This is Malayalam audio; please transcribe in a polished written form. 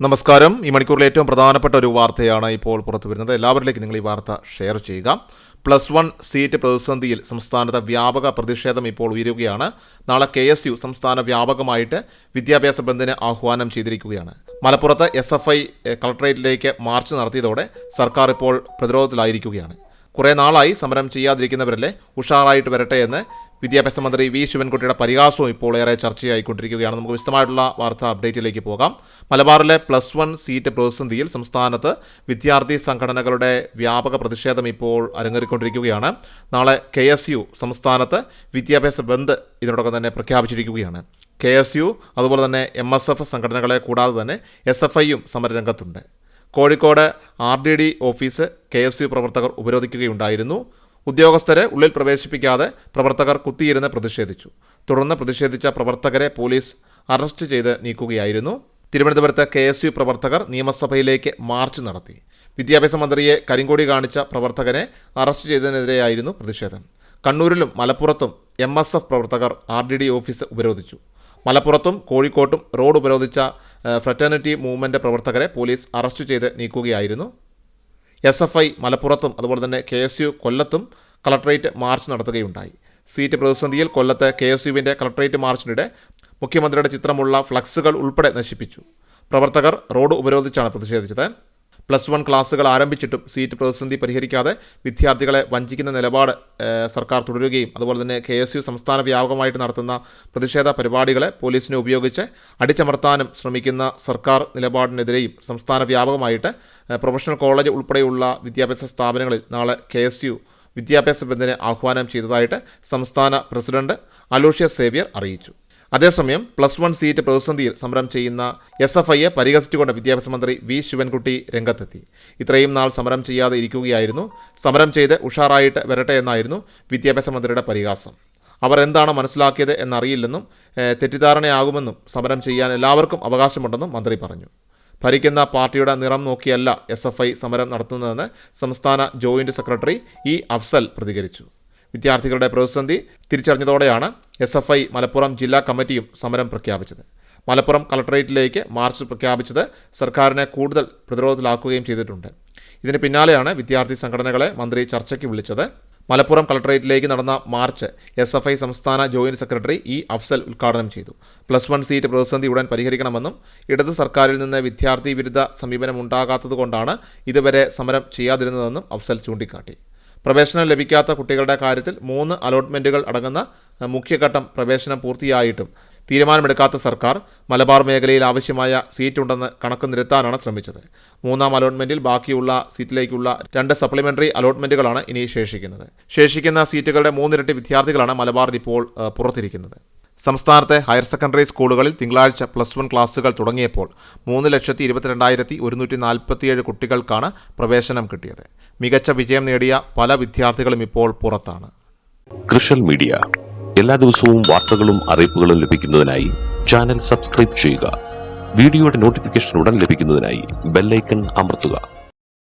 നമസ്കാരം. ഈ മണിക്കൂറിലെ ഏറ്റവും പ്രധാനപ്പെട്ട ഒരു വാർത്തയാണ് ഇപ്പോൾ പുറത്തു വരുന്നത്. എല്ലാവരിലേക്കും നിങ്ങൾ ഈ വാർത്ത ഷെയർ ചെയ്യുക. +1 സീറ്റ് പ്രതിസന്ധിയിൽ സംസ്ഥാനത്ത് വ്യാപക പ്രതിഷേധം ഇപ്പോൾ ഉയരുകയാണ്. നാളെ KSU സംസ്ഥാന വ്യാപകമായിട്ട് വിദ്യാഭ്യാസ ബന്ദിന് ആഹ്വാനം ചെയ്തിരിക്കുകയാണ്. മലപ്പുറത്ത് SFI കളക്ടറേറ്റിലേക്ക് മാർച്ച് നടത്തിയതോടെ സർക്കാർ ഇപ്പോൾ പ്രതിരോധത്തിലായിരിക്കുകയാണ്. കുറേ നാളായി സമരം ചെയ്യാതിരിക്കുന്നവരല്ലേ, ഉഷാറായിട്ട് വരട്ടെ എന്ന് വിദ്യാഭ്യാസ മന്ത്രി വി ശിവൻകുട്ടിയുടെ പരിഹാസവും ഇപ്പോൾ ഏറെ ചർച്ചയായിക്കൊണ്ടിരിക്കുകയാണ്. നമുക്ക് വിശദമായിട്ടുള്ള വാർത്താ അപ്ഡേറ്റിലേക്ക് പോകാം. മലബാറിലെ +1 സീറ്റ് പ്രതിസന്ധിയിൽ സംസ്ഥാനത്ത് വിദ്യാർത്ഥി സംഘടനകളുടെ വ്യാപക പ്രതിഷേധം ഇപ്പോൾ അരങ്ങേറിക്കൊണ്ടിരിക്കുകയാണ്. നാളെ KSU സംസ്ഥാനത്ത് വിദ്യാഭ്യാസ ബന്ദ് ഇതിനോടൊപ്പം തന്നെ പ്രഖ്യാപിച്ചിരിക്കുകയാണ്. KSU അതുപോലെ തന്നെ MSF സംഘടനകളെ കൂടാതെ തന്നെ SFIയും സമരരംഗത്തുണ്ട്. കോഴിക്കോട് RDD ഓഫീസ് KSU പ്രവർത്തകർ ഉപരോധിക്കുകയുണ്ടായിരുന്നു. ഉദ്യോഗസ്ഥരെ ഉള്ളിൽ പ്രവേശിപ്പിക്കാതെ പ്രവർത്തകർ കുത്തിയിരുന്ന് പ്രതിഷേധിച്ചു. തുടർന്ന് പ്രതിഷേധിച്ച പ്രവർത്തകരെ പോലീസ് അറസ്റ്റ് ചെയ്ത് നീക്കുകയായിരുന്നു. തിരുവനന്തപുരത്ത് KSU പ്രവർത്തകർ നിയമസഭയിലേക്ക് മാർച്ച് നടത്തി. വിദ്യാഭ്യാസ മന്ത്രിയെ കരിങ്കൊടി കാണിച്ച പ്രവർത്തകരെ അറസ്റ്റ് ചെയ്തതിനെതിരെയായിരുന്നു പ്രതിഷേധം. കണ്ണൂരിലും മലപ്പുറത്തും MSF പ്രവർത്തകർ RDD ഓഫീസ് ഉപരോധിച്ചു. മലപ്പുറത്തും കോഴിക്കോട്ടും റോഡ് ഉപരോധിച്ച ഫ്രറ്റേണിറ്റി മൂവ്മെൻറ്റ് പ്രവർത്തകരെ പോലീസ് അറസ്റ്റ് ചെയ്ത് നീക്കുകയായിരുന്നു. SFI മലപ്പുറത്തും അതുപോലെ തന്നെ KSU കൊല്ലത്തും കളക്ടറേറ്റ് മാർച്ച് നടത്തുകയുണ്ടായി. സീറ്റ് പ്രതിസന്ധിയിൽ കൊല്ലത്ത് KSUവിൻ്റെ കളക്ടറേറ്റ് മാർച്ചിനിടെ മുഖ്യമന്ത്രിയുടെ ചിത്രമുള്ള ഫ്ലക്സുകൾ ഉൾപ്പെടെ നശിപ്പിച്ചു. പ്രവർത്തകർ റോഡ് ഉപരോധിച്ചാണ് പ്രതിഷേധിച്ചത്. +1 ക്ലാസുകൾ ആരംഭിച്ചിട്ടും സീറ്റ് പ്രതിസന്ധി പരിഹരിക്കാതെ വിദ്യാർത്ഥികളെ വഞ്ചിക്കുന്ന നിലപാട് സർക്കാർ തുടരുകയും അതുപോലെ തന്നെ KSU സംസ്ഥാന വ്യാപകമായിട്ട് നടത്തുന്ന പ്രതിഷേധ പരിപാടികളെ പോലീസിനെ ഉപയോഗിച്ച് അടിച്ചമർത്താനും ശ്രമിക്കുന്ന സർക്കാർ നിലപാടിനെതിരെയും സംസ്ഥാന വ്യാപകമായിട്ട് പ്രൊഫഷണൽ കോളേജ് ഉൾപ്പെടെയുള്ള വിദ്യാഭ്യാസ സ്ഥാപനങ്ങളിൽ നാളെ KSU വിദ്യാഭ്യാസ ബന്ദിന് ആഹ്വാനം ചെയ്തതായിട്ട് സംസ്ഥാന പ്രസിഡന്റ് അലോഷ്യസ് സേവ്യർ അറിയിച്ചു. അതേസമയം +1 സീറ്റ് പ്രതിസന്ധിയിൽ സമരം ചെയ്യുന്ന SFIയെ പരിഹസിച്ചുകൊണ്ട് വിദ്യാഭ്യാസ മന്ത്രി വി ശിവൻകുട്ടി രംഗത്തെത്തി. ഇത്രയും നാൾ സമരം ചെയ്യാതെ ഇരിക്കുകയായിരുന്നു, സമരം ചെയ്ത് ഉഷാറായിട്ട് വരട്ടെ എന്നായിരുന്നു വിദ്യാഭ്യാസ മന്ത്രിയുടെ പരിഹാസം. അവർ എന്താണ് മനസ്സിലാക്കിയത് എന്നറിയില്ലെന്നും തെറ്റിദ്ധാരണയാകുമെന്നും സമരം ചെയ്യാൻ എല്ലാവർക്കും അവകാശമുണ്ടെന്നും മന്ത്രി പറഞ്ഞു. ഭരിക്കുന്ന പാർട്ടിയുടെ നിറം നോക്കിയല്ല SFI സമരം നടത്തുന്നതെന്ന് സംസ്ഥാന ജോയിന്റ് സെക്രട്ടറി അഫ്സൽ പ്രതികരിച്ചു. വിദ്യാർത്ഥികളുടെ പ്രതിസന്ധി തിരിച്ചറിഞ്ഞതോടെയാണ് SFI മലപ്പുറം ജില്ലാ കമ്മിറ്റിയും സമരം പ്രഖ്യാപിച്ചത്. മലപ്പുറം കളക്ടറേറ്റിലേക്ക് മാർച്ച് പ്രഖ്യാപിച്ചത് സർക്കാരിനെ കൂടുതൽ പ്രതിരോധത്തിലാക്കുകയും ചെയ്തിട്ടുണ്ട്. ഇതിന് പിന്നാലെയാണ് വിദ്യാർത്ഥി സംഘടനകളെ മന്ത്രി ചർച്ചയ്ക്ക് വിളിച്ചത്. മലപ്പുറം കളക്ടറേറ്റിലേക്ക് നടന്ന മാർച്ച് SFI സംസ്ഥാന ജോയിന്റ് സെക്രട്ടറി അഫ്സൽ ഉദ്ഘാടനം ചെയ്തു. +1 സീറ്റ് പ്രതിസന്ധി ഉടൻ പരിഹരിക്കണമെന്നും ഇടത് സർക്കാരിൽ നിന്ന് വിദ്യാർത്ഥി വിരുദ്ധ സമീപനം ഉണ്ടാകാത്തതുകൊണ്ടാണ് ഇതുവരെ സമരം ചെയ്യാതിരുന്നതെന്നും അഫ്സൽ ചൂണ്ടിക്കാട്ടി. പ്രവേശനം ലഭിക്കാത്ത കുട്ടികളുടെ കാര്യത്തിൽ 3 അലോട്ട്മെൻറ്റുകൾ അടങ്ങുന്ന മുഖ്യഘട്ടം പ്രവേശനം പൂർത്തിയായിട്ടും തീരുമാനമെടുക്കാത്ത സർക്കാർ മലബാർ മേഖലയിൽ ആവശ്യമായ സീറ്റുണ്ടെന്ന് കണക്ക് നിരത്താനാണ് ശ്രമിച്ചത്. 3ാം അലോട്ട്മെൻറ്റിൽ ബാക്കിയുള്ള സീറ്റിലേക്കുള്ള 2 സപ്ലിമെൻ്ററി അലോട്ട്മെൻറ്റുകളാണ് ഇനി ശേഷിക്കുന്നത്. ശേഷിക്കുന്ന സീറ്റുകളുടെ 3 ഇരട്ടി വിദ്യാർത്ഥികളാണ് മലബാറിൽ ഇപ്പോൾ പുറത്തിരിക്കുന്നത്. സംസ്ഥാനത്തെ ഹയർ സെക്കൻഡറി സ്കൂളുകളിൽ തിങ്കളാഴ്ച +1 ക്ലാസുകൾ തുടങ്ങിയപ്പോൾ 3,22,147 കുട്ടികൾക്കാണ് പ്രവേശനം കിട്ടിയത്. മികച്ച വിജയം നേടിയ പല വിദ്യാർത്ഥികളും ഇപ്പോൾ പുറത്താണ്. കൃഷൽ മീഡിയ എല്ലാ ദിവസവും വാർത്തകളും അറിയിപ്പുകളും ലഭിക്കുന്നതിനായി ചാനൽ സബ്സ്ക്രൈബ് ചെയ്യുക. വീഡിയോയുടെ നോട്ടിഫിക്കേഷൻ ഉടൻ ലഭിക്കുന്നതിനായി ബെൽ ഐക്കൺ അമർത്തുക.